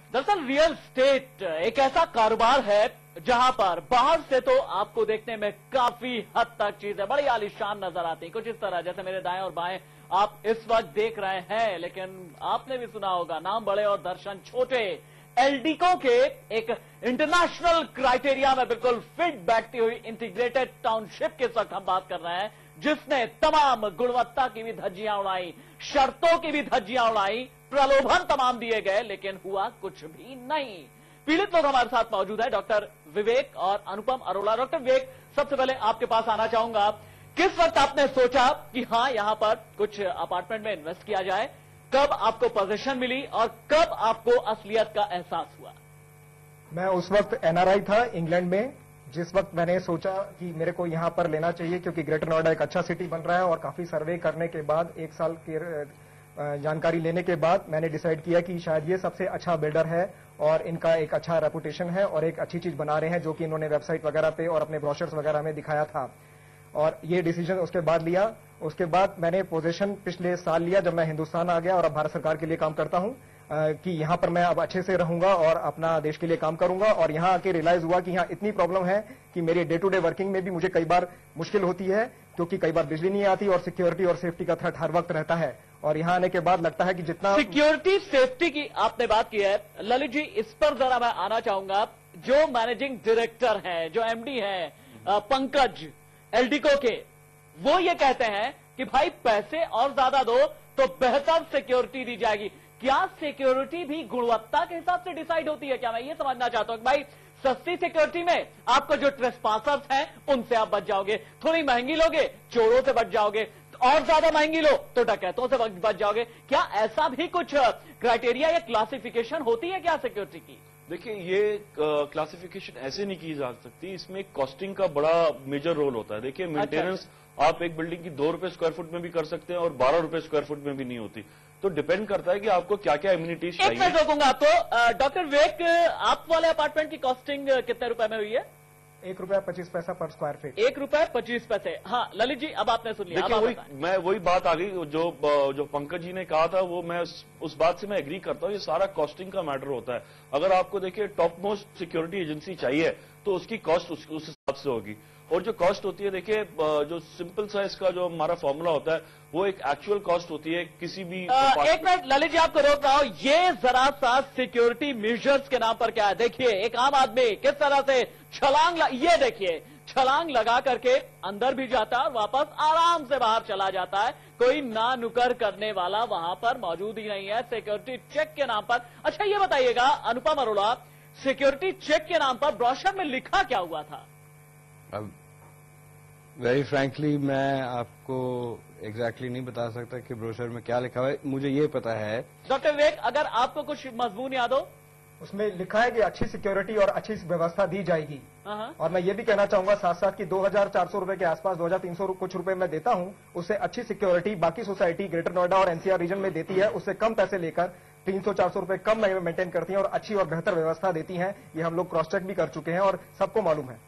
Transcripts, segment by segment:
दरअसल real estate एक ऐसा कारोबार है जहां पर बाहर से तो आपको देखने में काफी हद तक चीजें बड़ी आलीशान नजर आती हैं, कुछ इस तरह जैसे मेरे दाएं और बाएं आप इस वक्त देख रहे हैं, लेकिन आपने भी सुना होगा नाम बड़े और दर्शन छोटे। एलडीको के एक इंटरनेशनल क्राइटेरिया में बिल्कुल फिट बैठती हुई इंटीग्रेटेड टाउनशिप के साथ हम बात कर रहे हैं, जिसने तमाम गुणवत्ता की भी धज्जियां उड़ाई, शर्तों की भी धज्जियां उड़ाई, प्रलोभन तमाम दिए गए, लेकिन हुआ कुछ भी नहीं। पीड़ित लोग हमारे साथ मौजूद है, डॉक्टर विवेक और अनुपम अरोड़ा। डॉक्टर विवेक, सबसे पहले आपके पास आना चाहूंगा, किस वक्त आपने सोचा कि हाँ यहां पर कुछ अपार्टमेंट में इन्वेस्ट किया जाए? कब आपको पोजीशन मिली और कब आपको असलियत का एहसास हुआ? मैं उस वक्त एनआरआई था इंग्लैंड में, जिस वक्त मैंने सोचा कि मेरे को यहां पर लेना चाहिए क्योंकि ग्रेटर नोएडा एक अच्छा सिटी बन रहा है, और काफी सर्वे करने के बाद, एक साल की जानकारी लेने के बाद मैंने डिसाइड किया कि शायद ये सबसे अच्छा बिल्डर है और इनका एक अच्छा रेपुटेशन है और एक अच्छी चीज बना रहे हैं, जो कि इन्होंने वेबसाइट वगैरह पे और अपने ब्रोशर्स वगैरह में दिखाया था। और ये डिसीजन उसके बाद लिया। उसके बाद मैंने पोजीशन पिछले साल लिया जब मैं हिंदुस्तान आ गया और अब भारत सरकार के लिए काम करता हूं, कि यहां पर मैं अब अच्छे से रहूंगा और अपना देश के लिए काम करूंगा। और यहां आके रियलाइज हुआ कि यहां इतनी प्रॉब्लम है कि मेरे डे टू डे वर्किंग में भी मुझे कई बार मुश्किल होती है, क्योंकि कई बार बिजली नहीं आती और सिक्योरिटी और सेफ्टी का थ्रेट हर वक्त रहता है। और यहां आने के बाद लगता है कि जितना सिक्योरिटी सेफ्टी की आपने बात की है, ललित जी इस पर जरा मैं आना चाहूंगा। जो मैनेजिंग डायरेक्टर हैं, जो एमडी हैं पंकज एलडीको के, वो ये कहते हैं कि भाई पैसे और ज्यादा दो तो बेहतर सिक्योरिटी दी जाएगी। क्या सिक्योरिटी भी गुणवत्ता के हिसाब से डिसाइड होती है? क्या मैं ये समझना चाहता हूं कि भाई सस्ती सिक्योरिटी में आपको जो ट्रेसपासर्स हैं उनसे आप बच जाओगे, थोड़ी महंगी लोगे चोरों से बच जाओगे, और ज्यादा महंगी लो तो डकैतों से बच जाओगे। क्या ऐसा भी कुछ क्राइटेरिया या क्लासिफिकेशन होती है क्या सिक्योरिटी की? देखिए, ये क्लासिफिकेशन ऐसे नहीं की जा सकती, इसमें कॉस्टिंग का बड़ा मेजर रोल होता है। देखिए, मेंटेनेंस आप एक बिल्डिंग की 2 रुपए स्क्वायर फुट में भी कर सकते हैं और 12 रुपए स्क्वायर फुट में भी नहीं होती, तो डिपेंड करता है कि आपको क्या क्या इम्यूनिटीज चाहिए। मैं रोकूंगा तो डॉक्टर विवेक, आप वाले अपार्टमेंट की कॉस्टिंग कितने रुपए में हुई है? ₹1.25 पर स्क्वायर फीट। ₹1.25। हाँ ललित जी, अब आपने सुन लिया। देखिए, वही बात आ गई जो पंकज जी ने कहा था, वो मैं उस बात से मैं एग्री करता हूँ। ये सारा कॉस्टिंग का मैटर होता है। अगर आपको देखिए टॉप मोस्ट सिक्योरिटी एजेंसी चाहिए तो उसकी कॉस्ट उस हिसाब से होगी, और जो कॉस्ट होती है, देखिए जो सिंपल सा इसका जो हमारा फॉर्मूला होता है वो एक एक्चुअल कॉस्ट होती है किसी भी एक मिनट ललित जी, आपको रोक रहा हूं, ये जरा सा सिक्योरिटी मेजर्स के नाम पर क्या है? देखिए एक आम आदमी किस तरह से ये देखिए छलांग लगा करके अंदर भी जाता है और वापस आराम से बाहर चला जाता है, कोई ना नुकर करने वाला वहां पर मौजूद ही नहीं है सिक्योरिटी चेक के नाम पर। अच्छा ये बताइएगा अनुपम अरोड़ा, सिक्योरिटी चेक के नाम पर ब्रोशर में लिखा क्या हुआ था? अब वेरी फ्रैंकली मैं आपको एग्जैक्टली नहीं बता सकता कि ब्रोशर में क्या लिखा हुआ है। मुझे ये पता है डॉक्टर विवेक, अगर आपको कुछ मजमून याद हो। उसमें लिखा है कि अच्छी सिक्योरिटी और अच्छी व्यवस्था दी जाएगी। और मैं ये भी कहना चाहूंगा साथ साथ कि 2400 रुपए के आसपास 2300 कुछ रुपए मैं देता हूं, उससे अच्छी सिक्योरिटी बाकी सोसाइटी ग्रेटर नोएडा और एनसीआर रीजन में देती है, उससे कम पैसे लेकर 300-400 रुपए कम मेंटेन करती हैं और अच्छी और बेहतर व्यवस्था देती हैं। ये हम लोग क्रॉस चेक भी कर चुके हैं और सबको मालूम है।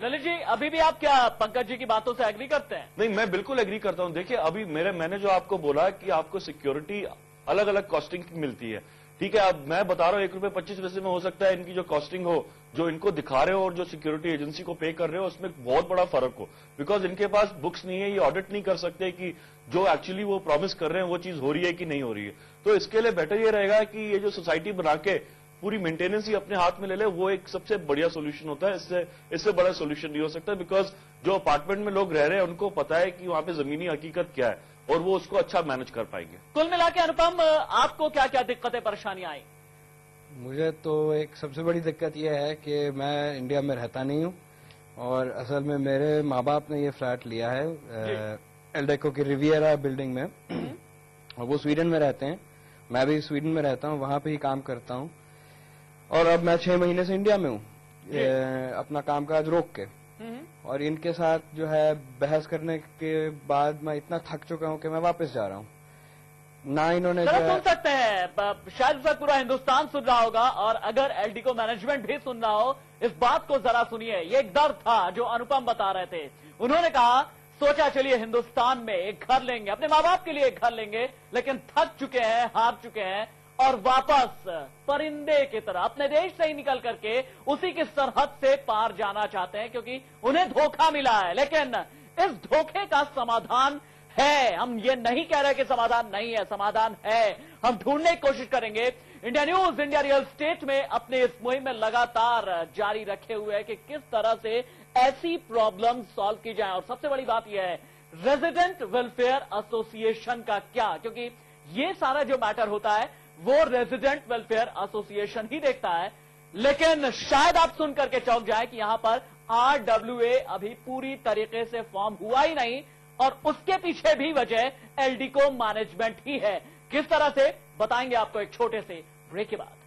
ललित जी, अभी भी आप क्या पंकज जी की बातों से एग्री करते हैं? नहीं, मैं बिल्कुल एग्री करता हूं। देखिए, अभी मैंने जो आपको बोला कि आपको सिक्योरिटी अलग अलग कॉस्टिंग की मिलती है, ठीक है। अब मैं बता रहा हूं ₹1.25 में हो सकता है इनकी जो कॉस्टिंग हो, जो इनको दिखा रहे हो और जो सिक्योरिटी एजेंसी को पे कर रहे हो, उसमें बहुत बड़ा फर्क हो, बिकॉज इनके पास बुक्स नहीं है, ये ऑडिट नहीं कर सकते कि जो एक्चुअली वो प्रॉमिस कर रहे हैं वो चीज हो रही है कि नहीं हो रही है। तो इसके लिए बेटर ये रहेगा कि ये जो सोसाइटी बना के पूरी मेंटेनेंस ही अपने हाथ में ले ले, वो एक सबसे बढ़िया सोल्यूशन होता है। इससे बड़ा सोल्यूशन नहीं हो सकता, बिकॉज जो अपार्टमेंट में लोग रह रहे हैं उनको पता है कि वहां पे जमीनी हकीकत क्या है और वो उसको अच्छा मैनेज कर पाएंगे। कुल मिला के अनुपम, आपको क्या क्या दिक्कतें परेशानियां आई? मुझे तो एक सबसे बड़ी दिक्कत यह है कि मैं इंडिया में रहता नहीं हूं और असल में मेरे माँ बाप ने ये फ्लैट लिया है एलडेको की रिवियरा बिल्डिंग में, और वो स्वीडन में रहते हैं। मैं भी स्वीडन में रहता हूं, वहां पे ही काम करता हूं, और अब मैं 6 महीने से इंडिया में हूं अपना कामकाज रोक के। और इनके साथ जो है बहस करने के बाद मैं इतना थक चुका हूं कि मैं वापस जा रहा हूं। ना इन्होंने सुन सकते हैं, शायद सर पूरा हिंदुस्तान सुन रहा होगा, और अगर एलडीको मैनेजमेंट भी सुन रहा हो, इस बात को जरा सुनिए। ये एक दर्द था जो अनुपम बता रहे थे। उन्होंने कहा सोचा चलिए हिंदुस्तान में एक घर लेंगे, अपने माँ बाप के लिए एक घर लेंगे, लेकिन थक चुके हैं, हार चुके हैं और वापस परिंदे की तरह अपने देश से ही निकल करके उसी की सरहद से पार जाना चाहते हैं, क्योंकि उन्हें धोखा मिला है। लेकिन इस धोखे का समाधान है, हम ये नहीं कह रहे कि समाधान नहीं है, समाधान है, हम ढूंढने की कोशिश करेंगे। India news India real estate में अपने इस मुहिम में लगातार जारी रखे हुए है कि किस तरह से ऐसी प्रॉब्लम सॉल्व की जाए। और सबसे बड़ी बात यह है रेजिडेंट वेलफेयर एसोसिएशन का क्या, क्योंकि ये सारा जो मैटर होता है वो रेजिडेंट वेलफेयर एसोसिएशन ही देखता है। लेकिन शायद आप सुन करके चौंक जाए कि यहां पर RWA अभी पूरी तरीके से फॉर्म हुआ ही नहीं, और उसके पीछे भी वजह एल्डिको मैनेजमेंट ही है। किस तरह से बताएंगे आपको एक छोटे से ब्रेक के बाद।